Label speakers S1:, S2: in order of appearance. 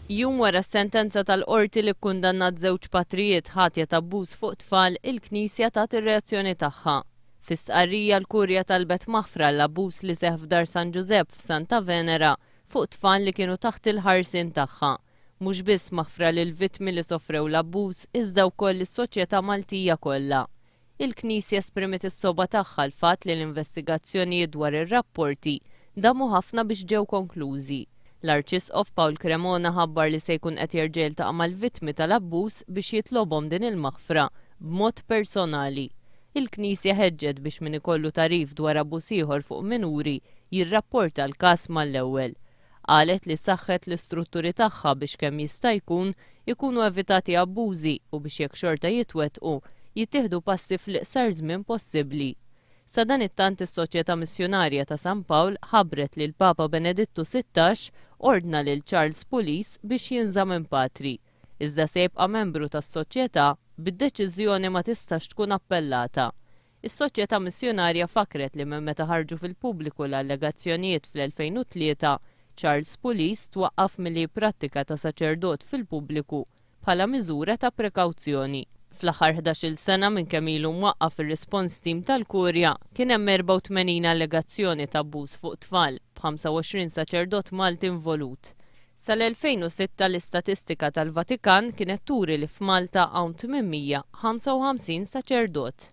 S1: Jum wara s-sentenza tal-qorti li kkundannat żewġ patrijiet ħatja ta' abbuż fuq tfal, il-Knisja tat ir-reazzjoni tagħha. Fis-stqarrija l-Kurja talbet maħfra l-abbuż li seħħ f'Dar San Giuseppe f'Santa Venera fuq tfal li kienu taħt il-ħarsien tagħha. Mhux biss maħfra lil vittmi li sofrew l-abbuż iżda wkoll is-soċjetà Maltija kollha. Il-Knisja esprimiet is-soba tagħha l-fatt li l-investigazzjonijiet dwar ir-rapporti damu ħafna biex ġew konklużi. L-Arċisqof Paul Cremona ħabbar li se jkun qed jerġgħel mal-vittmi tal-abbuż biex jitlobhom din il-maħfra b'mod personali. Il-Knisja ħeġġet biex min ikollu tarif dwar abbuż ieħor fuq minuri jirrapporta l-każ mal-ewwel. Qalet li saħħet l-istrutturi tagħha biex kemm jista' jkun ikunu evitati abbużi u biex jekk xorta jitwettqu jittieħdu passi fl-iqsar żmien possibbli. Sa dan it-tant is-Soċjetà Missjonarja ta' San Pawl ħabbret li l-Papa Benedittu 16 ordna lil Charles Pulis biex jinżamm patri. Iżda se jibqa' membru tas-soċjetà bid-deċiżjoni ma tistax tkun appellata. Is-Soċjetà Missjonarja fakret li minn meta ħarġu fil-pubbliku l-allegazzjonijiet fl-2003 Charles Pulis twaqqaf milli jipprattika ta' saċerdot fil-pubbliku bħala miżura ta' prekawzjoni. Fl-aħħar 11-il sena minn kemm ilu mwaqqaf ir-rispons team tal-Kurja kien hemm 84 allegazzjoni ta' abbuż fuq tfal b'25 saċerdot Malti involut. Sal-2006 l-istatistika tal-Vatikan kienet turi li f'Malta hawn 855 saċerdot.